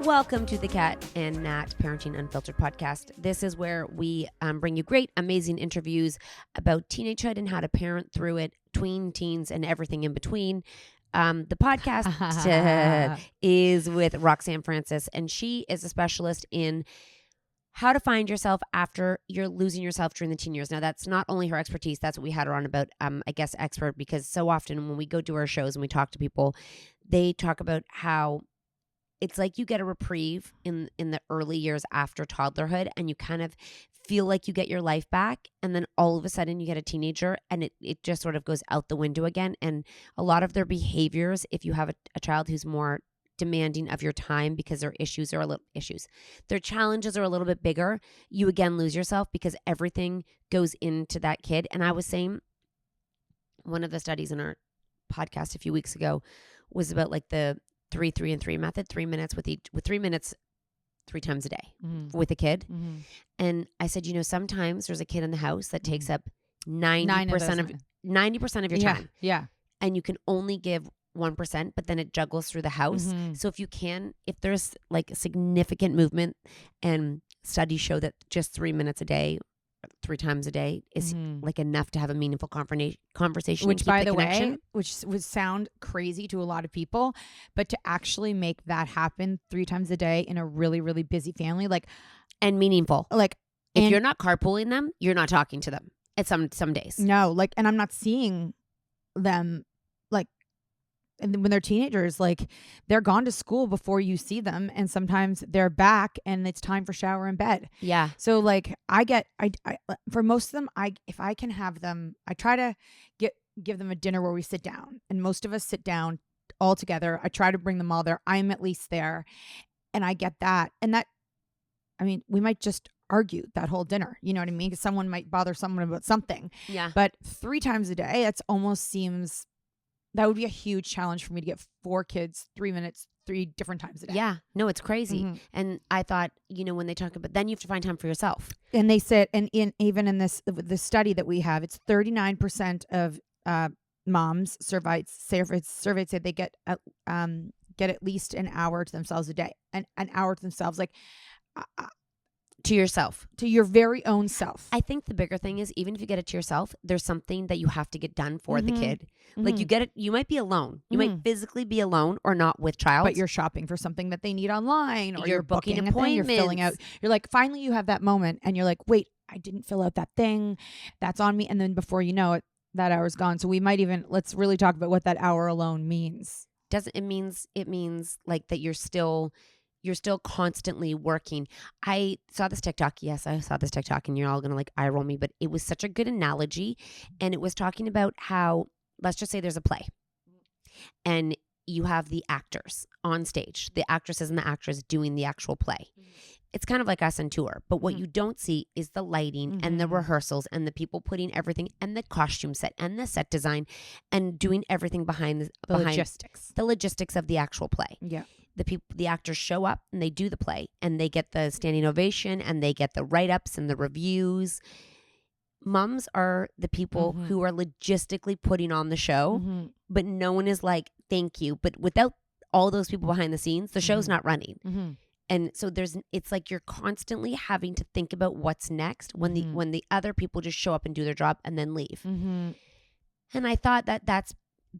Welcome to the Cat and Nat Parenting Unfiltered podcast. This is where we bring you great, amazing interviews about teenagehood and how to parent through it, tween, teens, and everything in between. The podcast is with Roxanne Francis, and she is a specialist in how to find yourself after you're losing yourself during the teen years. Now, that's not only her expertise. That's what we had her on about, I guess, expert, because so often when we go do our shows and we talk to people, they talk about how it's like you get a reprieve in the early years after toddlerhood, and you kind of feel like you get your life back, and then all of a sudden you get a teenager and it just sort of goes out the window again. And a lot of their behaviors, if you have a child who's more demanding of your time because their their challenges are a little bit bigger, you again lose yourself because everything goes into that kid. And I was saying, one of the studies in our podcast a few weeks ago was about like the 3-3-3 method, 3 minutes with 3 minutes 3 times a day with a kid. And I said, sometimes there's a kid in the house that takes up 90% of your time. Yeah. And you can only give 1%, but then it juggles through the house. So if there's like significant movement, and studies show that just 3 minutes a day, 3 times a day is like enough to have a meaningful conversation. Which, by the way, which would sound crazy to a lot of people, but to actually make that happen 3 times a day in a really, really busy family, and meaningful, if you're not carpooling them, you're not talking to them at some days. No, and I'm not seeing them and when they're teenagers, they're gone to school before you see them, and sometimes they're back and it's time for shower and bed. Yeah. So I for most of them, if I can have them, I try to give them a dinner where we sit down, and most of us sit down all together. I try to bring them all there. I'm at least there, and I get that. And that, we might just argue that whole dinner, you know what I mean? Because someone might bother someone about something. Yeah. But 3 times a day, that would be a huge challenge for me to get 4 kids, 3 minutes, 3 different times a day. Yeah. No, it's crazy. And I thought, when they talk about, then you have to find time for yourself. And they said, and even in this study that we have, it's 39% of moms surveyed said they get at least an hour to themselves a day, an hour to themselves, to yourself, to your very own self. I think the bigger thing is, even if you get it to yourself, there's something that you have to get done for the kid. You get it, you might be alone. You might physically be alone or not with child. But you're shopping for something that they need online, or you're booking appointments. You're filling out. You're finally you have that moment, and you're like, wait, I didn't fill out that thing. That's on me. And then before you know it, that hour's gone. So we might let's really talk about what that hour alone means. It means that you're still constantly working. I saw this TikTok. Yes, I saw this TikTok, and you're all going to eye roll me, but it was such a good analogy. And it was talking about how, let's just say there's a play, and you have the actors on stage, the actresses and the actors doing the actual play. It's kind of like us on tour, but what you don't see is the lighting and the rehearsals and the people putting everything, and the costume set and the set design, and doing everything behind the logistics of the actual play. Yeah. The actors show up and they do the play, and they get the standing ovation, and they get the write-ups and the reviews. Moms are the people who are logistically putting on the show, but no one is like, thank you. But without all those people behind the scenes, the show's not running. And so it's like you're constantly having to think about what's next when the other people just show up and do their job and then leave. And I thought that's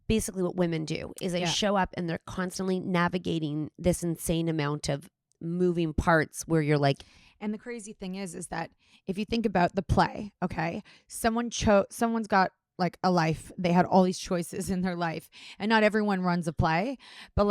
basically what women do, is they show up and they're constantly navigating this insane amount of moving parts where you're like. And the crazy thing is that if you think about the play, okay, someone's got a life. They had all these choices in their life, and not everyone runs a play, but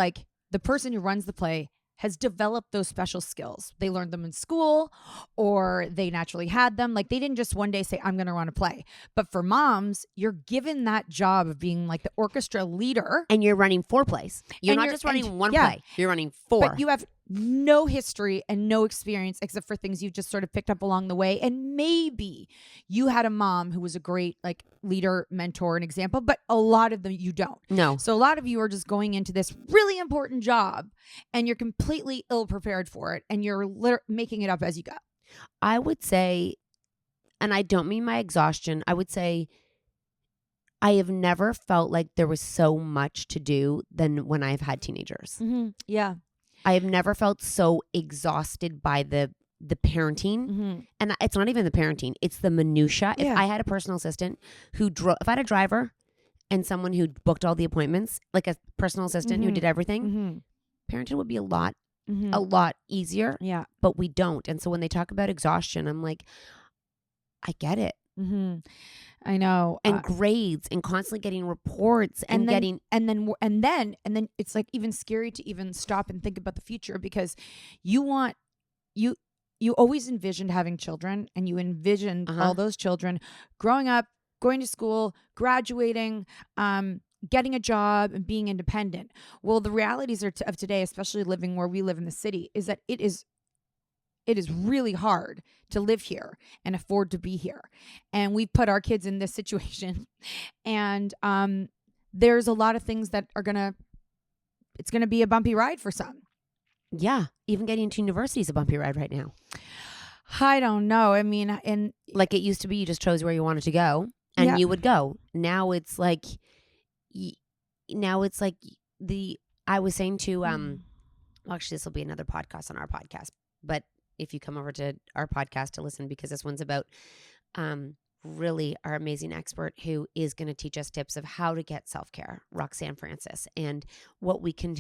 the person who runs the play has developed those special skills. They learned them in school, or they naturally had them. They didn't just one day say, I'm going to run a play. But for moms, you're given that job of being the orchestra leader. And you're running 4 plays. You're not just running one play. You're running 4. But you have no history and no experience except for things you've just sort of picked up along the way. And maybe you had a mom who was a great leader, mentor, and example, but a lot of them you don't. No. So a lot of you are just going into this really important job, and you're completely ill prepared for it, and you're making it up as you go. I would say, and I don't mean my exhaustion, I would say I have never felt like there was so much to do than when I've had teenagers. Yeah. I have never felt so exhausted by the parenting. And it's not even the parenting, it's the minutia. If I had a personal assistant who drove, if I had a driver and someone who booked all the appointments, like a personal assistant who did everything, parenting would be a lot easier. Yeah. But we don't. And so when they talk about exhaustion, I'm like, I get it. I know. And grades and constantly getting reports and then it's like even scary to even stop and think about the future, because you always envisioned having children, and you envisioned all those children growing up, going to school, graduating, getting a job, and being independent. Well, the realities of today, especially living where we live in the city, is that it is really hard to live here and afford to be here. And we've put our kids in this situation. And there's a lot of things that it's going to be a bumpy ride for some. Yeah. Even getting into university is a bumpy ride right now. I don't know. I mean, and like it used to be, you just chose where you wanted to go and you would go. Now it's like, I was saying to, well, actually this will be another podcast on our podcast, but if you come over to our podcast to listen, because this one's about really our amazing expert who is going to teach us tips of how to get self-care, Roxanne Francis, and what we can.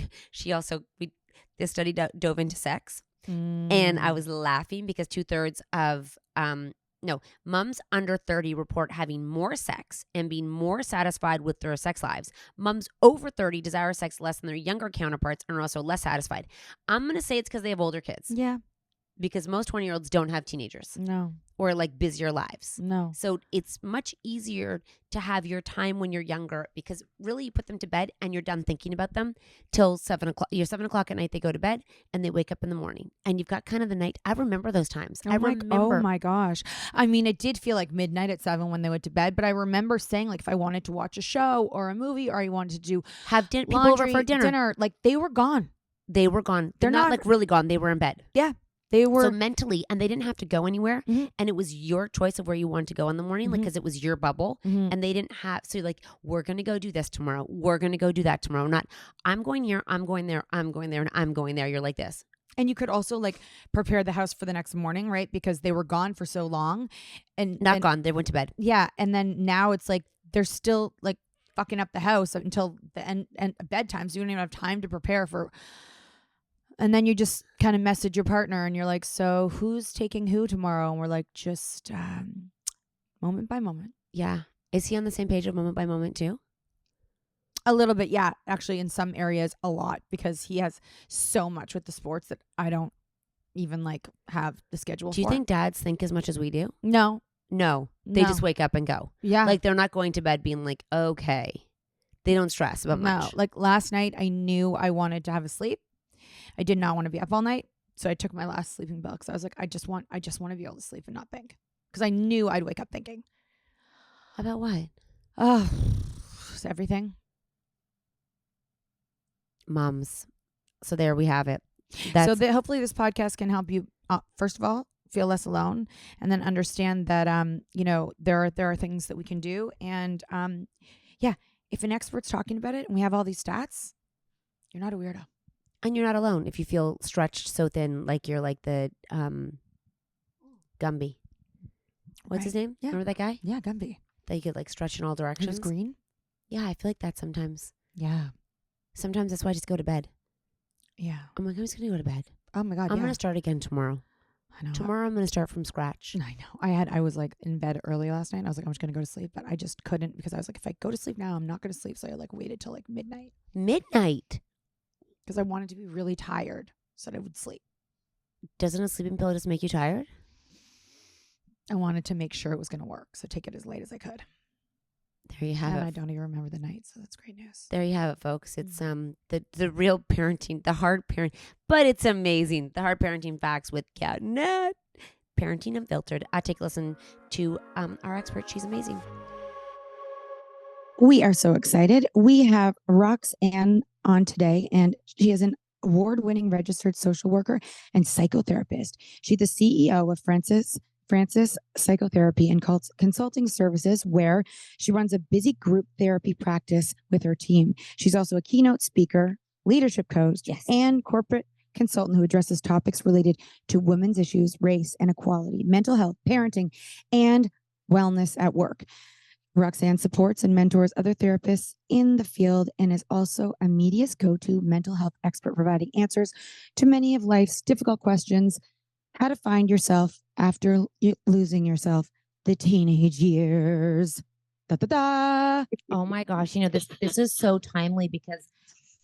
This study dove into sex, and I was laughing because 2/3 of moms under 30 report having more sex and being more satisfied with their sex lives. Moms over 30 desire sex less than their younger counterparts and are also less satisfied. I'm going to say it's because they have older kids. Yeah. Because most 20-year-olds don't have teenagers. No. Or like busier lives. No. So it's much easier to have your time when you're younger, because really you put them to bed and you're done thinking about them till 7 o'clock. You're 7 o'clock at night, they go to bed and they wake up in the morning and you've got kind of the night. I remember those times. Oh my gosh. I mean, it did feel like midnight at 7 when they went to bed, but I remember saying, like, if I wanted to watch a show or a movie, or I wanted to have people over for dinner, like they were gone. They're not like really gone. They were in bed. Yeah. They were so mentally, and they didn't have to go anywhere. And it was your choice of where you wanted to go in the morning, like, because it was your bubble. And they didn't have, so like, we're going to go do this tomorrow. We're going to go do that tomorrow. Not, I'm going here, I'm going there, I'm going there, and I'm going there. You're like this. And you could also like prepare the house for the next morning, right? Because they were gone for so long. And gone. They went to bed. Yeah. And then now it's like, they're still like fucking up the house until the end bedtime. So you don't even have time to prepare for. And then you just kind of message your partner and you're like, so who's taking who tomorrow? And we're like, just moment by moment. Yeah. Is he on the same page of moment by moment too? A little bit. Yeah. Actually, in some areas, a lot, because he has so much with the sports that I don't even like have the schedule. Do you think dads think as much as we do? No. They just wake up and go. Yeah. Like they're not going to bed being like, okay. They don't stress about much. Like last night, I knew I wanted to have a sleep. I did not want to be up all night. So I took my last sleeping pill because I was like, I just want to be able to sleep and not think. Because I knew I'd wake up thinking. About what? Oh, just everything. Moms. So there we have it. Hopefully this podcast can help you, first of all, feel less alone, and then understand that, there are things that we can do. And if an expert's talking about it and we have all these stats, you're not a weirdo. And you're not alone if you feel stretched so thin, like you're like the Gumby. What's his name? Yeah. Remember that guy? Yeah, Gumby. That you could like stretch in all directions. He was green? Yeah, I feel like that sometimes. Yeah. Sometimes that's why I just go to bed. Yeah. I'm like, I'm just going to go to bed. Oh my God, I'm going to start again tomorrow. I know. Tomorrow I'm going to start from scratch. I know. I was like in bed early last night. And I was like, I'm just going to go to sleep. But I just couldn't, because I was like, if I go to sleep now, I'm not going to sleep. So I like waited till like midnight. Midnight? Because I wanted to be really tired so that I would sleep. Doesn't a sleeping pill just make you tired? I wanted to make sure it was going to work. So take it as late as I could. There you have it. And I don't even remember the night. So that's great news. There you have it, folks. It's the real parenting, the hard parent, but it's amazing. The hard parenting facts with Kat and Nat. Parenting Unfiltered. I take a listen to our expert. She's amazing. We are so excited. We have Roxanne on today, and she is an award-winning registered social worker and psychotherapist. She's the CEO of Francis Psychotherapy and Consulting Services, where she runs a busy group therapy practice with her team. She's also a keynote speaker, leadership coach, and corporate consultant who addresses topics related to women's issues, race and equality, mental health, parenting, and wellness at work. Roxanne supports and mentors other therapists in the field and is also a media's go-to mental health expert, providing answers to many of life's difficult questions. How to find yourself after losing yourself, the teenage years. Da, da, da. Oh my gosh, this is so timely because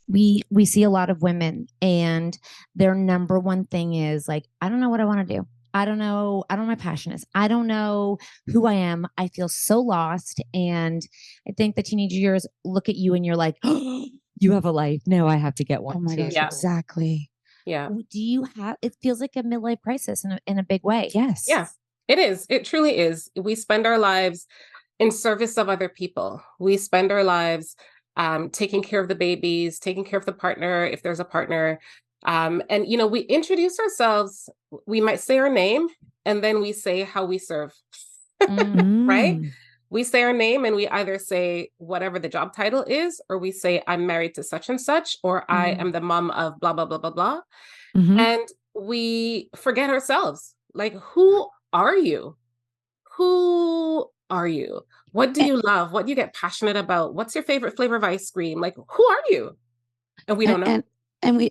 we see a lot of women and their number one thing is like, I don't know what I want to do. I don't know what my passion is. I don't know who I am. I feel so lost. And I think the teenage years look at you and you're like, oh, you have a life. Now I have to get one. Oh my too. gosh, Yeah. exactly. Yeah. Do you have, it feels like a midlife crisis in a big way. Yes. Yeah, it is. It truly is. We spend our lives in service of other people. We spend our lives taking care of the babies, taking care of the partner, if there's a partner. And, we introduce ourselves, we might say our name, and then we say how we serve, right? We say our name and we either say whatever the job title is, or we say, I'm married to such and such, or I am the mom of blah, blah, blah, blah, blah. And we forget ourselves. Like, who are you? Who are you? What do you love? What do you get passionate about? What's your favorite flavor of ice cream? Like, who are you? And we don't know. And we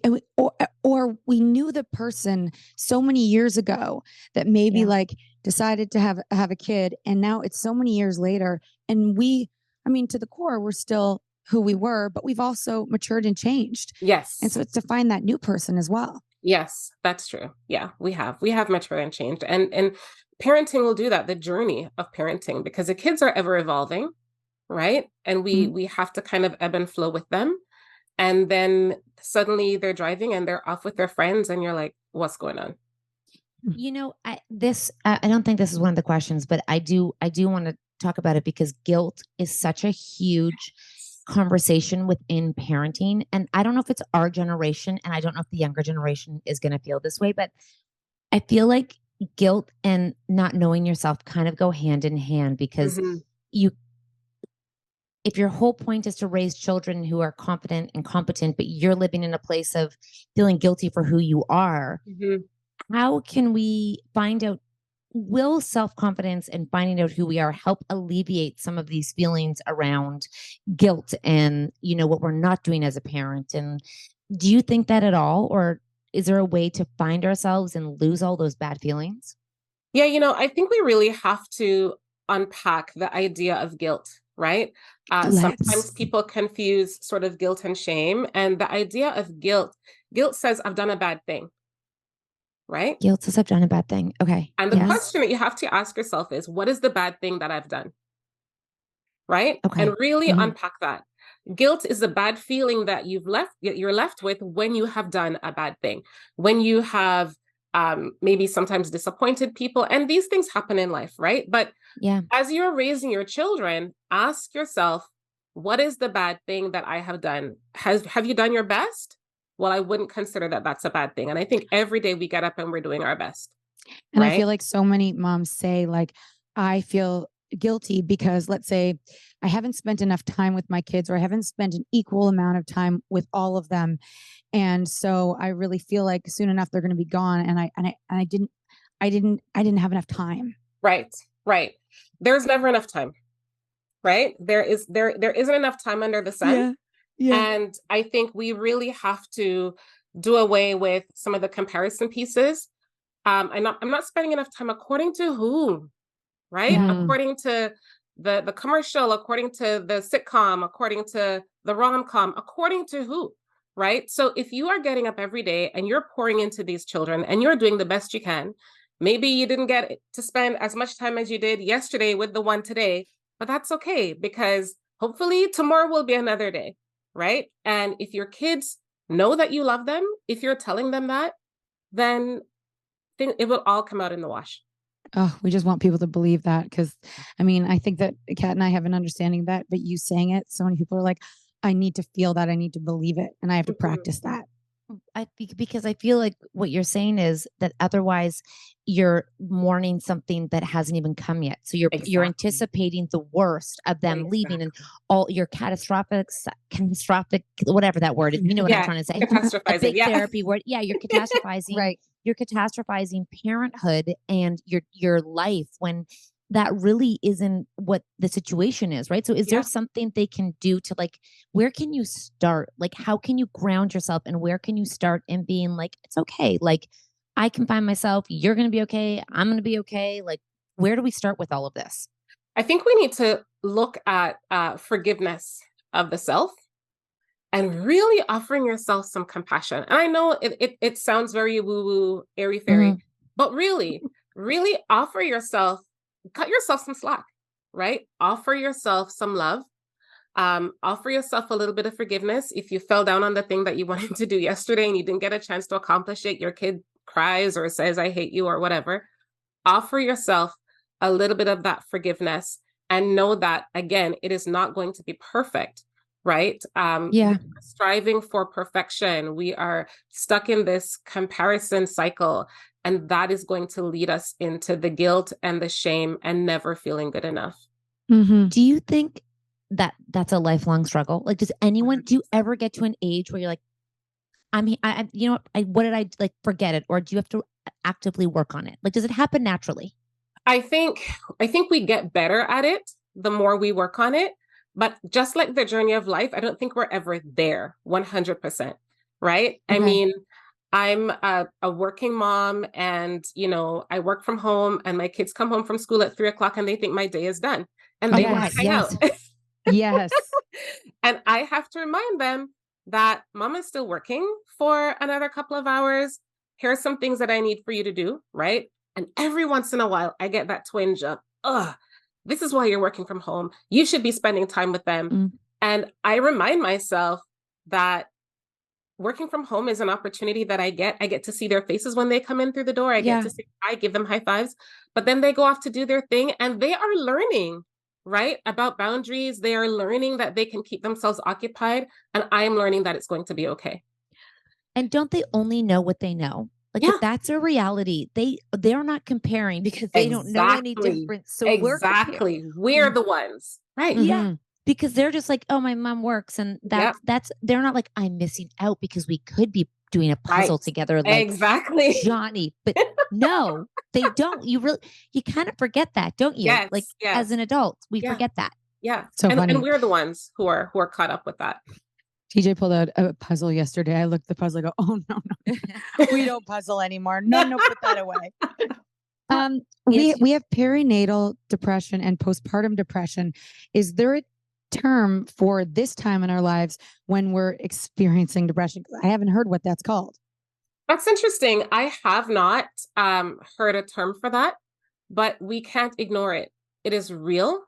or we knew the person so many years ago that maybe like decided to have a kid, and now it's so many years later, and to the core, we're still who we were, but we've also matured and changed. Yes. And so it's to find that new person as well. Yes, that's true. Yeah, we have matured and changed. And parenting will do that, the journey of parenting, because the kids are ever evolving, right? And we have to kind of ebb and flow with them. And then suddenly they're driving and they're off with their friends and you're like, what's going on? I don't think this is one of the questions, but I do want to talk about it because guilt is such a huge conversation within parenting. And I don't know if it's our generation, and I don't know if the younger generation is going to feel this way, but I feel like guilt and not knowing yourself kind of go hand in hand, because if your whole point is to raise children who are confident and competent, but you're living in a place of feeling guilty for who you are, how can we find out, will self-confidence and finding out who we are help alleviate some of these feelings around guilt and, what we're not doing as a parent? And do you think that at all? Or is there a way to find ourselves and lose all those bad feelings? Yeah, I think we really have to unpack the idea of guilt, right? Sometimes people confuse sort of guilt and shame. And the idea of guilt says, I've done a bad thing, right? Guilt says I've done a bad thing. Okay. And the question that you have to ask yourself is, what is the bad thing that I've done? Right? Okay. And really unpack that. Guilt is a bad feeling that you're left with when you have done a bad thing, when you have maybe sometimes disappointed people, and these things happen in life, right? But as you're raising your children, ask yourself, what is the bad thing that I have done? Have you done your best? Well, I wouldn't consider that that's a bad thing. And I think every day we get up and we're doing our best. And right? I feel like so many moms say, like, I feel guilty because, let's say, I haven't spent enough time with my kids, or I haven't spent an equal amount of time with all of them. And so I really feel like soon enough they're going to be gone. And I didn't have enough time. Right. There's never enough time, right? There isn't enough time under the sun. Yeah. And I think we really have to do away with some of the comparison pieces. I'm not spending enough time according to whom, right? According to the commercial, according to the sitcom, according to the rom-com, according to who, right? So if you are getting up every day and you're pouring into these children and you're doing the best you can, maybe you didn't get to spend as much time as you did yesterday with the one today, but that's okay, because hopefully tomorrow will be another day, right? And if your kids know that you love them, if you're telling them that, then it will all come out in the wash. Oh, we just want people to believe that, because I think that Kat and I have an understanding of that, but you saying it, so many people are like, I need to feel that, I need to believe it, and I have to practice that. I think because I feel like what you're saying is that otherwise you're mourning something that hasn't even come yet. So you're Exactly. anticipating the worst of them leaving and Exactly. all your catastrophic whatever that word is. You know what I'm Yeah. trying to say. A Catastrophizing. big Yeah. therapy word. Yeah, Right. you're catastrophizing parenthood and your life when that really isn't what the situation is, right? So is there Yeah. something they can do to like where can you start? Like how can you ground yourself and where can you start in being like it's okay. Like I can find myself, you're going to be okay, I'm going to be okay. Like where do we start with all of this? I think we need to look at forgiveness of the self and really offering yourself some compassion. And I know it sounds very woo woo, airy Mhm. fairy, but really offer yourself, cut yourself some slack, right? Offer yourself some love. Offer yourself a little bit of forgiveness. If you fell down on the thing that you wanted to do yesterday and you didn't get a chance to accomplish it, your kid cries or says, I hate you or whatever. Offer yourself a little bit of that forgiveness and know that, again, it is not going to be perfect, right? We Yeah. are striving for perfection. We are stuck in this comparison cycle, and that is going to lead us into the guilt and the shame and never feeling good enough. Mm-hmm. Do you think that that's a lifelong struggle? Like do you ever get to an age where you're like you know what, what did I like forget it or do you have to actively work on it? Like does it happen naturally? I think I think we get better at it the more we work on it. But just like the journey of life, I don't think we're ever there 100%, right? I Okay. mean, I'm a working mom and, I work from home and my kids come home from school at 3 o'clock and they think my day is done and Oh they my want God, to hang out. Yes. Yes. And I have to remind them that mom is still working for another couple of hours. Here's some things that I need for you to do, right? And every once in a while, I get that twinge of, ugh, this is why you're working from home. You should be spending time with them. Mm. And I remind myself that working from home is an opportunity that I get. I get to see their faces when they come in through the door. I get Yeah. to say hi, give them high fives, but then they go off to do their thing and they are learning, right? About boundaries. They are learning that they can keep themselves occupied. And I'm learning that it's going to be okay. And don't they only know what they know? Like if Yeah, that's a reality, they're not comparing because they don't know any exactly. different. So we're comparing. Exactly. We're the ones, right? Yeah. Mm-hmm. Because they're just like, oh, my mom works. And Yep. that's they're not like, I'm missing out because we could be doing a Right. puzzle together like Exactly. Johnny. But no, they don't. You kind of forget that, don't you? Like Yes. as Yes. an adult, we Yeah. forget that. Yeah. So And funny. we're the ones who are caught up with that. TJ pulled out a puzzle yesterday. I looked at the puzzle. I go, oh no, we don't puzzle anymore. No, put that away. Yes. We have perinatal depression and postpartum depression. Is there a term for this time in our lives when we're experiencing depression? 'Cause I haven't heard what that's called. That's interesting. I have not heard a term for that, but we can't ignore it. It is real.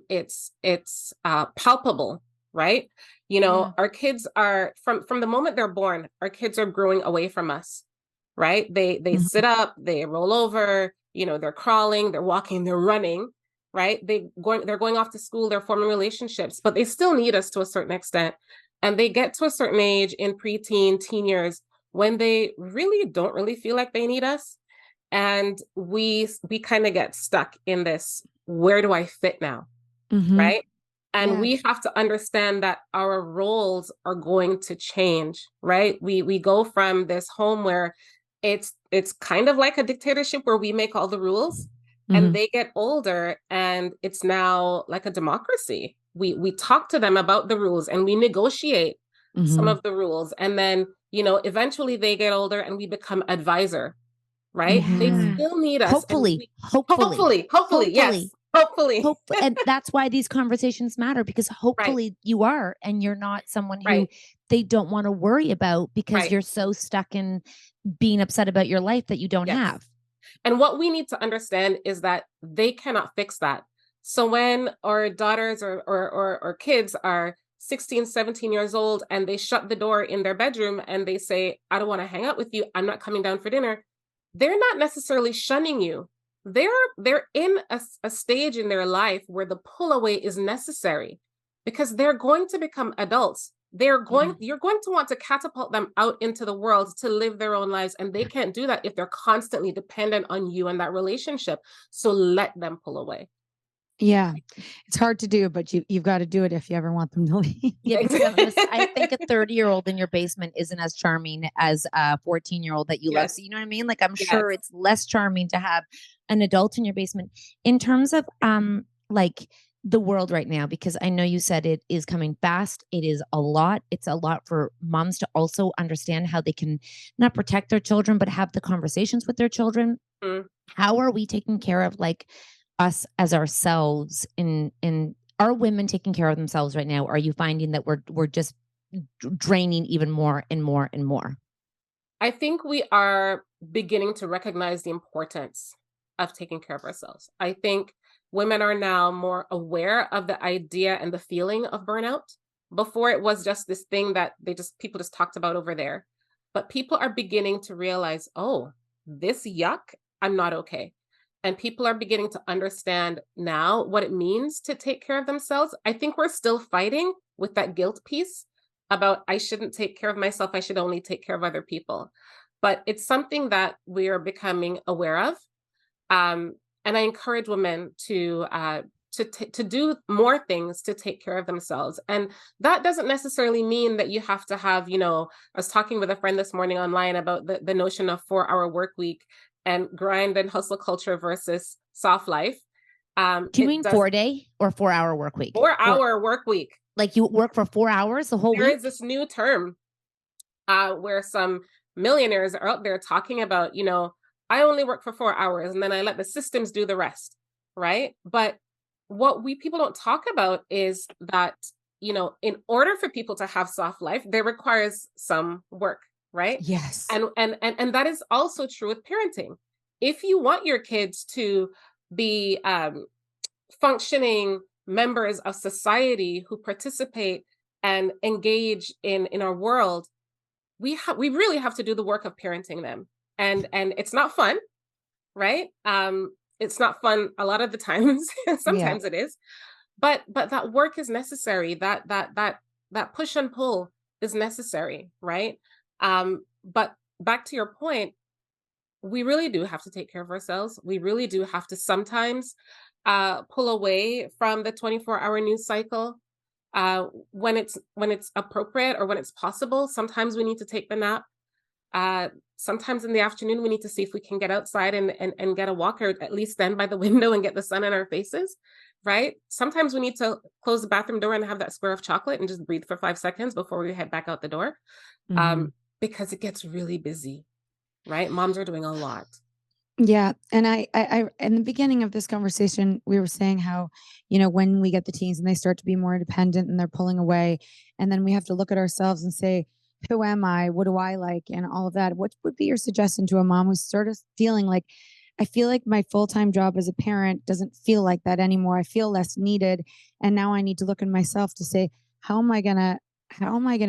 It's palpable, right? Yeah. Our kids are from the moment they're born, our kids are growing away from us, right? They Mhm. sit up, they roll over, they're crawling, they're walking, they're running, right? They're going off to school, they're forming relationships, but they still need us to a certain extent. And they get to a certain age in preteen, teen years when they really don't really feel like they need us. And we kind of get stuck in this, where do I fit now? Mhm. Right. And Yeah. we have to understand that our roles are going to change, right? We go from this home where it's kind of like a dictatorship where we make all the rules, and Mhm. they get older and it's now like a democracy. We talk to them about the rules and we negotiate some Mhm. of the rules. And then, eventually they get older and we become advisor, right? They Yeah. Mhm. still need us. And Hopefully, we hopefully, hopefully, yes. hopefully, Hopefully. hope. And that's why these conversations matter because Right, hopefully you are, and you're not someone who right, they don't want to worry about because right. you're so stuck in being upset about your life that you don't Yes. have. And what we need to understand is that they cannot fix that. So when our daughters or kids are 16, 17 years old and they shut the door in their bedroom and they say, I don't want to hang out with you, I'm not coming down for dinner, they're not necessarily shunning you. They're in a stage in their life where the pull away is necessary because they're going to become adults. you're going to want to catapult them out into the world to live their own lives. And they can't do that if they're constantly dependent on you and that relationship. So let them pull away. Yeah. It's hard to do, but you've got to do it if you ever want them to leave. Yeah, because I think a 30-year-old in your basement isn't as charming as a 14-year-old that you love. Yes. So you know what I mean? Like, I'm Yes. sure it's less charming to have an adult in your basement. In terms of like the world right now, because I know you said it is coming fast. It is a lot. It's a lot for moms to also understand how they can not protect their children, but have the conversations with their children. Mm. How are we taking care of like us as ourselves, in are women taking care of themselves right now? Are you finding that we're just draining even more and more and more? I think we are beginning to recognize the importance of taking care of ourselves. I think women are now more aware of the idea and the feeling of burnout. Before, it was just this thing that people just talked about over there. But people are beginning to realize, oh, this yuck, I'm not okay. And people are beginning to understand now what it means to take care of themselves. I think we're still fighting with that guilt piece about I shouldn't take care of myself. I should only take care of other people. But it's something that we are becoming aware of. And I encourage women to do more things to take care of themselves. And that doesn't necessarily mean that you have to have, I was talking with a friend this morning online about the notion of 4-hour work week and grind and hustle culture versus soft life. Do you mean 4-day or 4-hour work week? 4-hour work week. Like you work for 4 hours the whole week? There is this new term where some millionaires are out there talking about, I only work for 4 hours and then I let the systems do the rest, right? But what people don't talk about is that, in order for people to have soft life, there requires some work, right? Yes. And that is also true with parenting. If you want your kids to be functioning members of society who participate and engage in our world, we really have to do the work of parenting them. And it's not fun, right? It's not fun a lot of the times. Sometimes it is, but that work is necessary. That push and pull is necessary, right? But back to your point, we really do have to take care of ourselves. We really do have to sometimes pull away from the 24-hour news cycle when it's appropriate or when it's possible. Sometimes we need to take the nap. Sometimes in the afternoon, we need to see if we can get outside and get a walk, or at least stand by the window and get the sun in our faces, right? Sometimes we need to close the bathroom door and have that square of chocolate and just breathe for 5 seconds before we head back out the door, because it gets really busy, right? Moms are doing a lot. Yeah. And I in the beginning of this conversation, we were saying how, when we get the teens and they start to be more independent and they're pulling away, and then we have to look at ourselves and say, who am I? What do I like? And all of that. What would be your suggestion to a mom who's sort of feeling like, I feel like my full-time job as a parent doesn't feel like that anymore. I feel less needed. And now I need to look at myself to say, how am I going to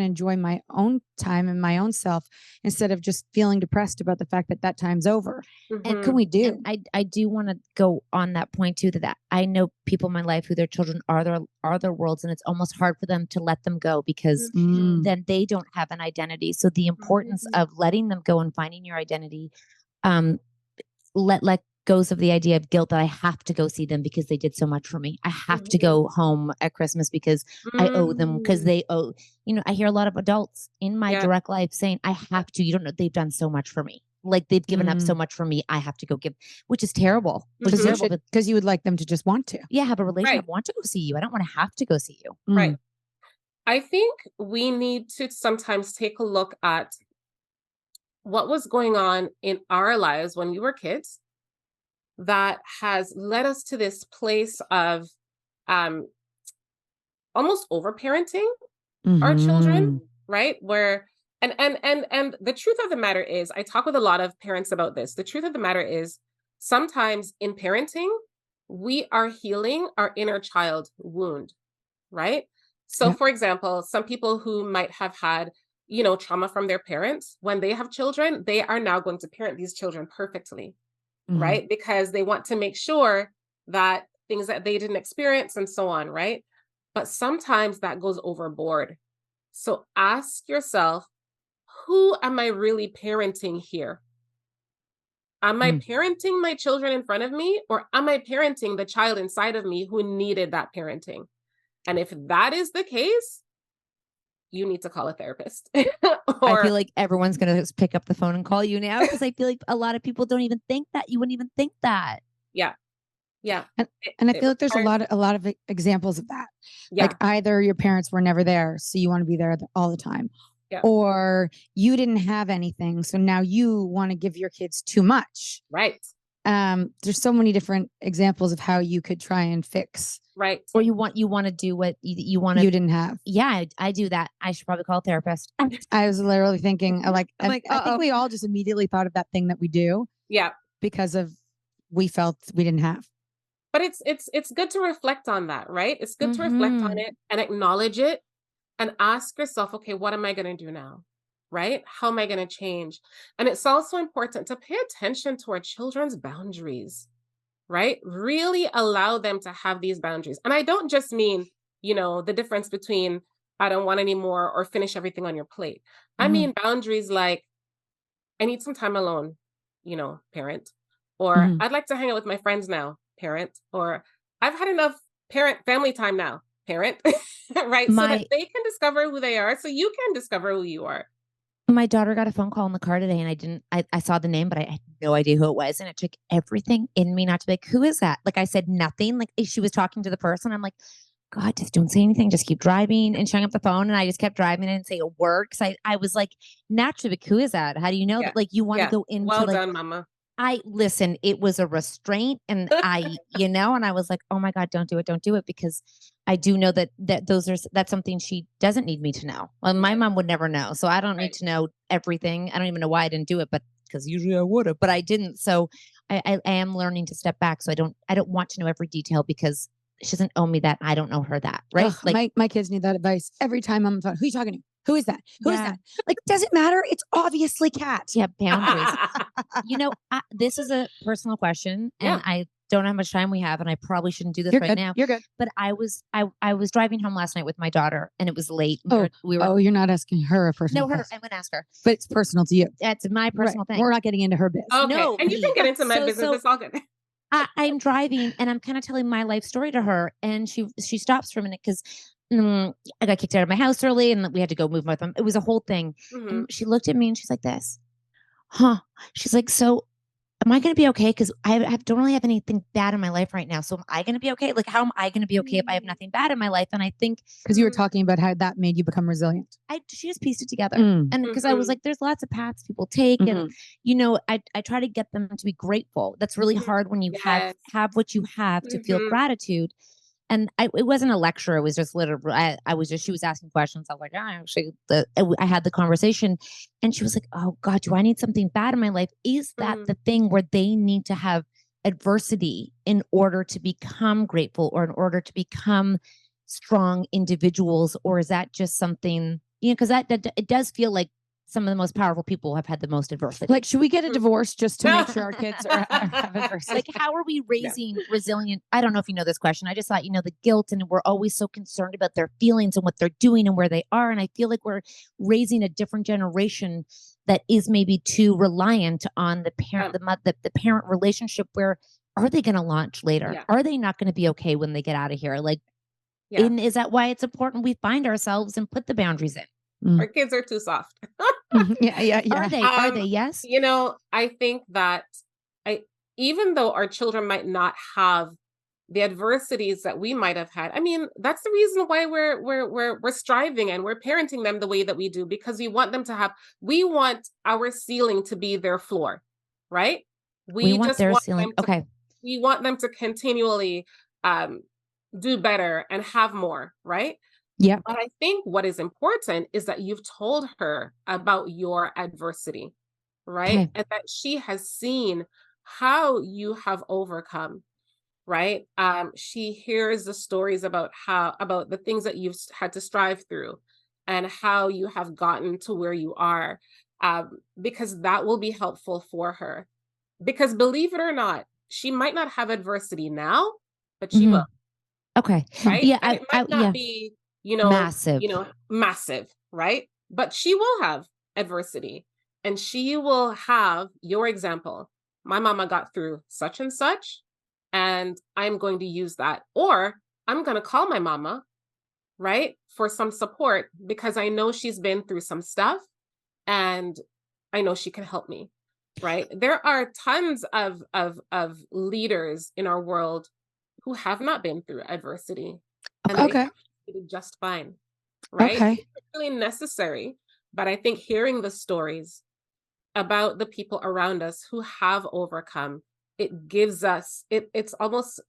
enjoy my own time and my own self, instead of just feeling depressed about the fact that time's over? And can we do? And I do want to go on that point too, that I know people in my life who their children are their worlds, and it's almost hard for them to let them go, because then they don't have an identity. So the importance of letting them go and finding your identity, let goes of the idea of guilt that I have to go see them because they did so much for me. I have to go home at Christmas because I owe them, because they owe, I hear a lot of adults in my direct life saying, I have to, you don't know, they've done so much for me. Like they've given up so much for me. I have to go give, which is terrible. Because you would like them to just want to. Yeah, have a relationship, want to go see you. I don't want to have to go see you. Right. I think we need to sometimes take a look at what was going on in our lives when we were kids that has led us to this place of almost over-parenting our children, right? Where and the truth of the matter is, I talk with a lot of parents about this. The truth of the matter is, sometimes in parenting, we are healing our inner child wound, right? So for example, some people who might have had, trauma from their parents, when they have children, they are now going to parent these children perfectly, right? Because they want to make sure that things that they didn't experience and so on, right? But sometimes that goes overboard. So ask yourself, who am I really parenting here? Am I parenting my children in front of me, or am I parenting the child inside of me who needed that parenting? And if that is the case, you need to call a therapist. I feel like everyone's going to pick up the phone and call you now, because I feel like a lot of people don't even think that. You wouldn't even think that. Yeah. Yeah. And I feel like there's a lot of examples of that. Yeah. Like either your parents were never there, so you want to be there all the time. Yeah. Or you didn't have anything, so now you want to give your kids too much. Right. There's so many different examples of how you could try and fix. Right. Or you want to do what you want you didn't have. Yeah, I do that. I should probably call a therapist. I was literally thinking, I think we all just immediately thought of that thing that we do. Yeah. Because we felt we didn't have. But it's good to reflect on that, right? It's good to reflect on it and acknowledge it and ask yourself, okay, what am I going to do now? Right? How am I going to change? And it's also important to pay attention to our children's boundaries, right? Really allow them to have these boundaries. And I don't just mean, the difference between I don't want any more or finish everything on your plate. I mean boundaries like I need some time alone, parent, or I'd like to hang out with my friends now, parent, or I've had enough family time now, parent, right? So that they can discover who they are, so you can discover who you are. My daughter got a phone call in the car today, and I saw the name, but I had no idea who it was. And it took everything in me not to be like, who is that? Like I said nothing. Like she was talking to the person. I'm like, God, just don't say anything. Just keep driving, and she hung up the phone. And I just kept driving and didn't say a word. Cause I was like, naturally, like, who is that? How do you know that? Like you want to go into well done, mama. Listen, it was a restraint, and and I was like, oh my God, don't do it, because I do know that's something she doesn't need me to know. Well, my mom would never know. So I don't need to know everything. I don't even know why I didn't do it, but because usually I would have, but I didn't. So I am learning to step back. So I don't want to know every detail, because she doesn't owe me that. I don't know her that. Right. Ugh, like my kids need that advice every time I'm on the phone. Who are you talking to? Who is that? Who is that? Like, does it matter? It's obviously Kat. Yeah, boundaries. This is a personal question, and I don't know how much time we have, and I probably shouldn't do this now. You're good. But I was driving home last night with my daughter, and it was late. You're not asking her a personal question. I'm going to ask her. But it's personal to you. It's my personal thing. We're not getting into her business. Okay. No, and you can get into my business. It's all good. I'm driving, and I'm kind of telling my life story to her, and she stops for a minute because I got kicked out of my house early, and we had to go move my thumb. It was a whole thing. And she looked at me, and she's like this, She's like, so am I going to be okay? Because I don't really have anything bad in my life right now. So am I going to be okay? Like, how am I going to be okay if I have nothing bad in my life? And I think because you were talking about how that made you become resilient. She just pieced it together. And because I was like, there's lots of paths people take. And, I try to get them to be grateful. That's really hard when you have what you have to feel gratitude. And it wasn't a lecture. It was just literally, she was asking questions. I was like, I had the conversation, and she was like, oh God, do I need something bad in my life? Is that the thing where they need to have adversity in order to become grateful, or in order to become strong individuals? Or is that just something, because that it does feel like some of the most powerful people have had the most adversity. Like, should we get a divorce just to make sure our kids have adversity? Like, how are we raising resilient? I don't know if you know this question. I just thought, the guilt, and we're always so concerned about their feelings and what they're doing and where they are. And I feel like we're raising a different generation that is maybe too reliant on the parent, the parent relationship. Where are they going to launch later? Yeah. Are they not going to be okay when they get out of here? Like, is that why it's important we find ourselves and put the boundaries in? Our kids are too soft. Yeah. Are they? Yes. I think that even though our children might not have the adversities that we might have had, I mean, that's the reason why we're striving and we're parenting them the way that we do, because we want our ceiling to be their floor, right? We want their ceiling. Okay. We want them to continually do better and have more, right? Yeah. But I think what is important is that you've told her about your adversity, right? Okay. And that she has seen how you have overcome, right? She hears the stories about the things that you've had to strive through and how you have gotten to where you are, because that will be helpful for her. Because believe it or not, she might not have adversity now, but she will. Okay. Right? Yeah. And it might not be massive, right? But she will have adversity, and she will have your example. My mama got through such and such, and I'm going to use that. Or I'm going to call my mama, right, for some support because I know she's been through some stuff and I know she can help me, right? There are tons of leaders in our world who have not been through adversity, and they Okay. did just fine, right? Okay. It's really necessary, but I think hearing the stories about the people around us who have overcome, it gives us it's almost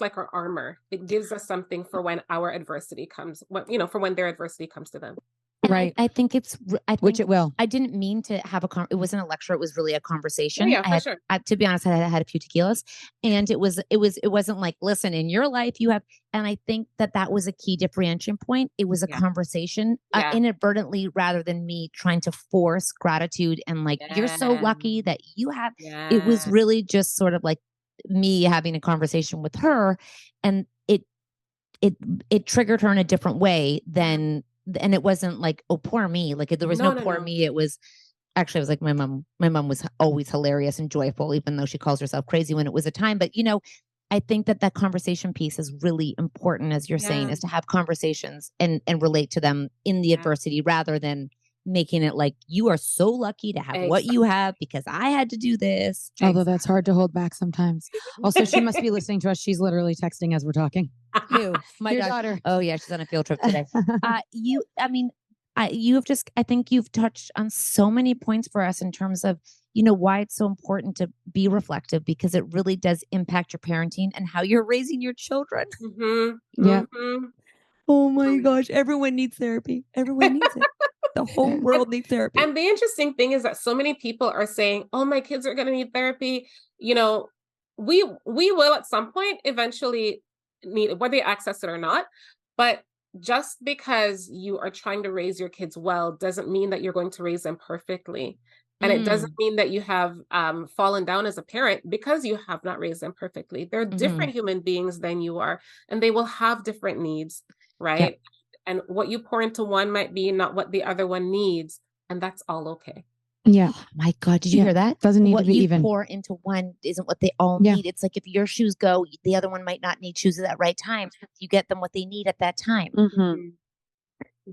like our armor. It gives us something for when our adversity comes, for when their adversity comes to them. And Right. I think Which it will. I didn't mean to have it wasn't a lecture. It was really a conversation. Yeah, for sure. To be honest, I had a few tequilas, and it wasn't like, listen, in your life you have, and I think that was a key differentiation point. It was a conversation inadvertently, rather than me trying to force gratitude and like, you're so lucky that you have, it was really just sort of like me having a conversation with her, and it triggered her in a different way than. And it wasn't like, oh, poor me. Like there was no poor me. It was actually, I was like, my mom was always hilarious and joyful, even though she calls herself crazy when it was a time. But, I think that conversation piece is really important, as you're saying, is to have conversations and relate to them in the adversity, rather than making it like, you are so lucky to have what you have because I had to do this. Although that's hard to hold back sometimes. Also, she must be listening to us. She's literally texting as we're talking. Who? My daughter. Oh yeah, she's on a field trip today. I think you've touched on so many points for us in terms of, why it's so important to be reflective, because it really does impact your parenting and how you're raising your children. Mm-hmm. Yeah. Mm-hmm. Oh my gosh, everyone needs therapy. Everyone needs it. The whole world needs therapy. And the interesting thing is that so many people are saying, oh, my kids are going to need therapy. We will at some point eventually need it, whether you access it or not. But just because you are trying to raise your kids well doesn't mean that you're going to raise them perfectly. And it doesn't mean that you have fallen down as a parent because you have not raised them perfectly. They're different human beings than you are, and they will have different needs, right? Yep. And what you pour into one might be not what the other one needs, and that's all okay. Yeah. Oh my God, did you hear that? Doesn't need what to be you even. Pour into one isn't what they all need. It's like if your shoes go, the other one might not need shoes at that right time. You get them what they need at that time. Mm-hmm.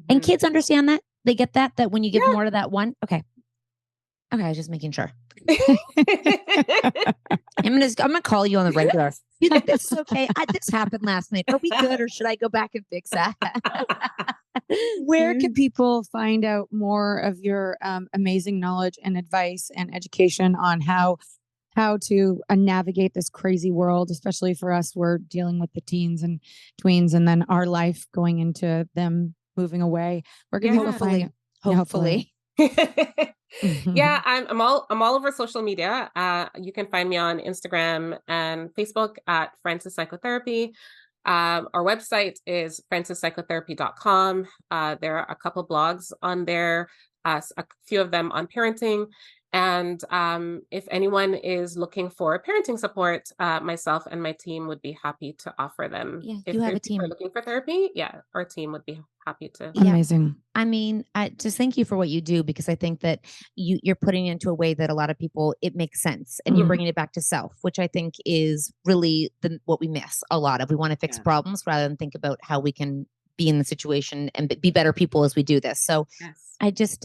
And kids understand that. They get that when you give more to that one. Okay, I was just making sure. I'm gonna call you on the regular. You think this is okay? This happened last night. Are we good, or should I go back and fix that? Where can people find out more of your amazing knowledge and advice and education on how to navigate this crazy world, especially for us? We're dealing with the teens and tweens, and then our life going into them moving away. Where can people find it? Hopefully. Yeah, I'm all over social media. You can find me on Instagram and Facebook at Francis Psychotherapy. Our website is francispsychotherapy.com. There are a couple blogs on there, a few of them on parenting. And if anyone is looking for parenting support, myself and my team would be happy to offer them. Yeah, if you have a team looking for therapy. Yeah, our team would be happy to. Amazing. I mean, I just thank you for what you do, because I think that you're putting it into a way that a lot of people, it makes sense, and you're bringing it back to self, which I think is really what we miss a lot of. We want to fix problems rather than think about how we can be in the situation and be better people as we do this. So I just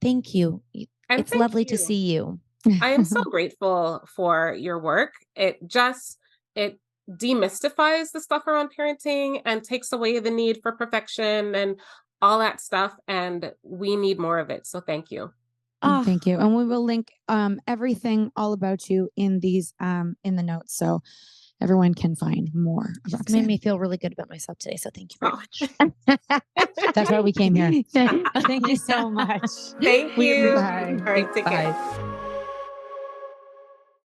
thank you. It's lovely to see you. I am so grateful for your work. It demystifies the stuff around parenting and takes away the need for perfection and all that stuff. And we need more of it. So thank you. Thank you. And we will link everything all about you in these in the notes, so everyone can find more. It made me feel really good about myself today. So thank you very much. That's why we came here. Thank you so much. Thank you. Bye. All right, take care.